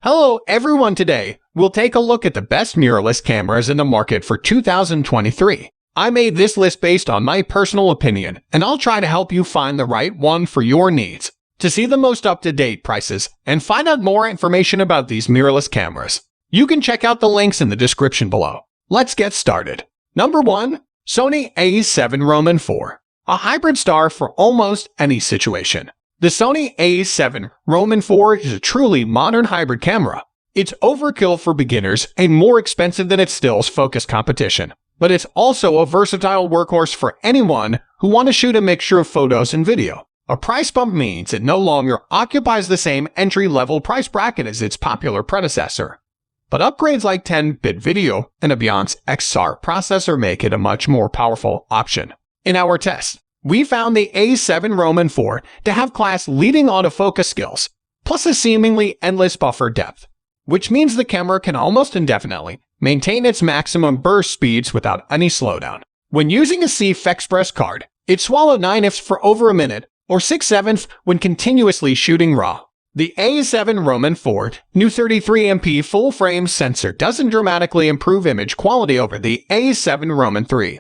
Hello everyone, today we'll take a look at the best mirrorless cameras in the market for 2023. I made this list based on my personal opinion, and I'll try to help you find the right one for your needs. To see the most up-to-date prices and find out more information about these mirrorless cameras, you can check out the links in the description below. Let's get started. Number 1. Sony A7 IV. A hybrid star for almost any situation. The Sony A7 IV is a truly modern hybrid camera. It's overkill for beginners and more expensive than its stills-focused competition. But it's also a versatile workhorse for anyone who wants to shoot a mixture of photos and video. A price bump means it no longer occupies the same entry-level price bracket as its popular predecessor. But upgrades like 10-bit video and a Beyond's XR processor make it a much more powerful option. In our test, we found the A7 IV to have class-leading autofocus skills, plus a seemingly endless buffer depth, which means the camera can almost indefinitely maintain its maximum burst speeds without any slowdown. When using a CF Express card, it swallowed 9 ifs for over a minute, or 6/7 when continuously shooting RAW. The A7 IV new 33MP full-frame sensor doesn't dramatically improve image quality over the A7 III.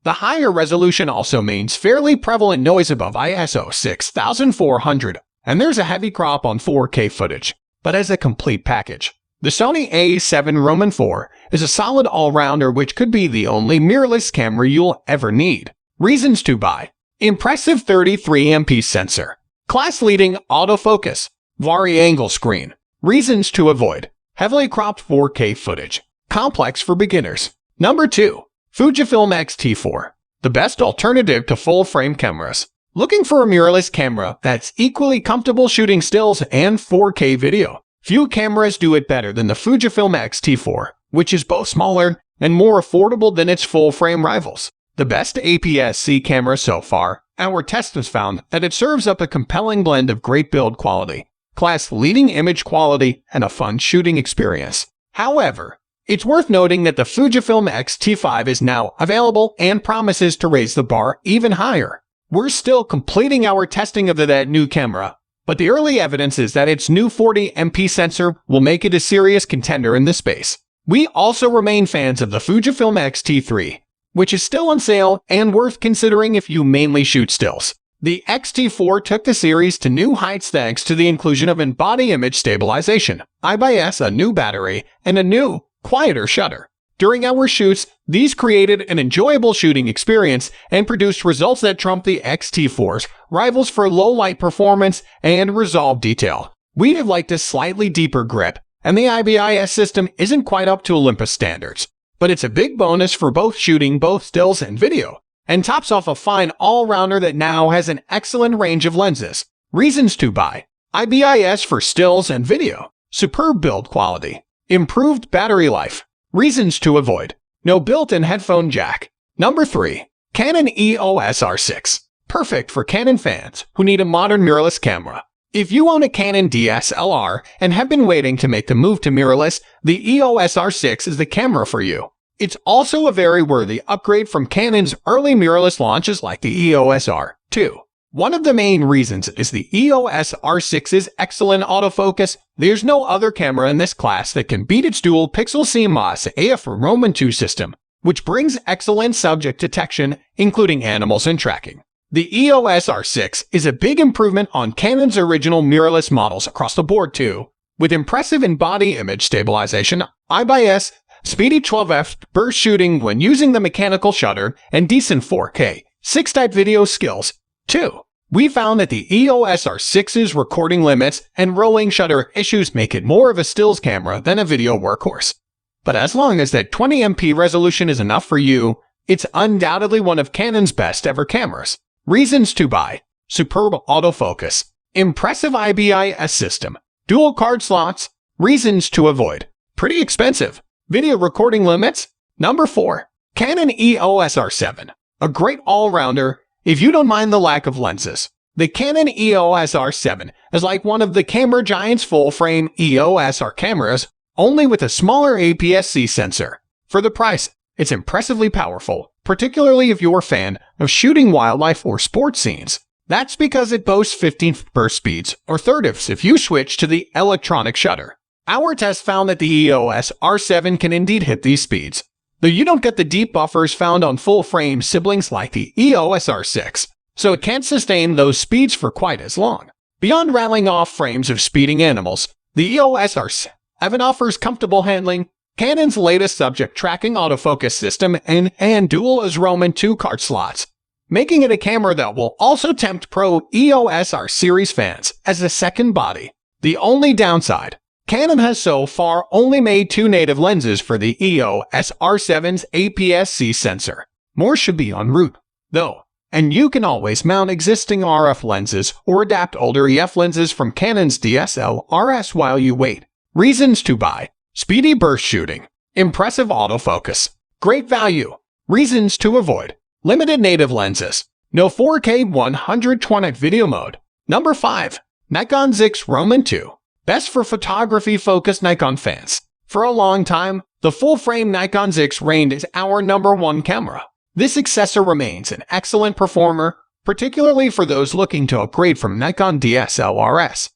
The higher resolution also means fairly prevalent noise above ISO 6400, and there's a heavy crop on 4K footage. But as a complete package, the Sony A7 IV is a solid all-rounder which could be the only mirrorless camera you'll ever need. Reasons to buy: impressive 33MP sensor, class-leading autofocus, vari-angle screen. Reasons to avoid: heavily cropped 4K footage, complex for beginners. Number 2. Fujifilm X-T4, the best alternative to full-frame cameras. Looking for a mirrorless camera that's equally comfortable shooting stills and 4K video? Few cameras do it better than the Fujifilm X-T4, which is both smaller and more affordable than its full-frame rivals. The best APS-C camera so far, our test has found that it serves up a compelling blend of great build quality, class-leading image quality, and a fun shooting experience. However, it's worth noting that the Fujifilm X-T5 is now available and promises to raise the bar even higher. We're still completing our testing of that new camera, but the early evidence is that its new 40MP sensor will make it a serious contender in this space. We also remain fans of the Fujifilm X-T3, which is still on sale and worth considering if you mainly shoot stills. The X-T4 took the series to new heights thanks to the inclusion of in-body image stabilization, IBIS, a new battery, and a new, quieter shutter. During our shoots, these created an enjoyable shooting experience and produced results that trump the X-T4's rivals for low light performance and resolved detail. We'd have liked a slightly deeper grip, and the IBIS system isn't quite up to Olympus standards. But it's a big bonus for both shooting both stills and video, and tops off a fine all-rounder that now has an excellent range of lenses. Reasons to buy: IBIS for stills and video, superb build quality, improved battery life. Reasons to avoid: no built-in headphone jack. Number 3. Canon EOS R6. Perfect for Canon fans who need a modern mirrorless camera. If you own a Canon DSLR and have been waiting to make the move to mirrorless, the EOS R6 is the camera for you. It's also a very worthy upgrade from Canon's early mirrorless launches like the EOS R2. One of the main reasons is the EOS R6's excellent autofocus. There's no other camera in this class that can beat its dual-pixel CMOS AF II system, which brings excellent subject detection, including animals and tracking. The EOS R6 is a big improvement on Canon's original mirrorless models across the board too, with impressive in-body image stabilization, IBIS, speedy 12F burst shooting when using the mechanical shutter, and decent 4K 6-type video skills. 2. We found that the EOS R6's recording limits and rolling shutter issues make it more of a stills camera than a video workhorse. But as long as that 20MP resolution is enough for you, it's undoubtedly one of Canon's best ever cameras. Reasons to buy: superb autofocus, impressive IBIS system, dual card slots. Reasons to avoid: pretty expensive, video recording limits. Number 4. Canon EOS R7. A great all-rounder if you don't mind the lack of lenses. The Canon EOS R7 is like one of the camera giant's full-frame EOS R cameras, only with a smaller APS-C sensor. For the price, it's impressively powerful, particularly if you're a fan of shooting wildlife or sports scenes. That's because it boasts 15th burst speeds, or 30ths if you switch to the electronic shutter. Our test found that the EOS R7 can indeed hit these speeds, though you don't get the deep buffers found on full-frame siblings like the EOS R6, so it can't sustain those speeds for quite as long. Beyond rattling off frames of speeding animals, the EOS R7 offers comfortable handling, Canon's latest subject tracking autofocus system, and dual Roman II card slots, making it a camera that will also tempt pro EOS R series fans as a second body. The only downside: Canon has so far only made 2 native lenses for the EOS R7's APS-C sensor. More should be en route, though, and you can always mount existing RF lenses or adapt older EF lenses from Canon's DSLRs while you wait. Reasons to buy: speedy burst shooting, impressive autofocus, great value. Reasons to avoid: limited native lenses, no 4K 120 video mode. Number 5. Nikon Z6 II. Best for photography-focused Nikon fans. For a long time, the full-frame Nikon Z6 reigned as our #1 camera. This successor remains an excellent performer, particularly for those looking to upgrade from Nikon DSLRs.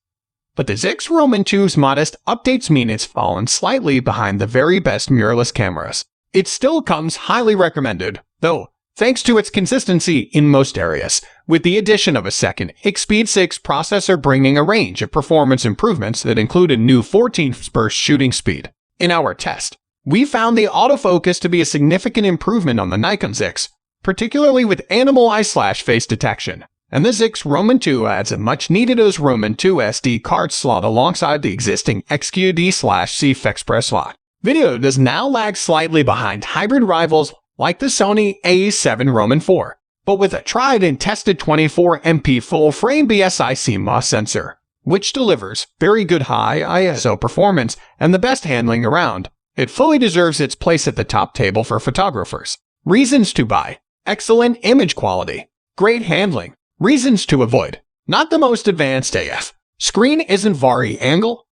But the Z6 II's modest updates mean it's fallen slightly behind the very best mirrorless cameras. It still comes highly recommended, though, thanks to its consistency in most areas, with the addition of a second X-Speed 6 processor bringing a range of performance improvements that include a new 14th burst shooting speed. In our test, we found the autofocus to be a significant improvement on the Nikon Z6, particularly with animal eye/face detection, and the Z6 II adds a much-needed Roman II SD card slot alongside the existing XQD/CF Express slot. Video does now lag slightly behind hybrid rivals like the Sony A7 IV, but with a tried and tested 24MP full-frame BSI CMOS sensor, which delivers very good high ISO performance and the best handling around, it fully deserves its place at the top table for photographers. Reasons to buy: excellent image quality, great handling. Reasons to avoid: not the most advanced AF. Screen isn't vari angle,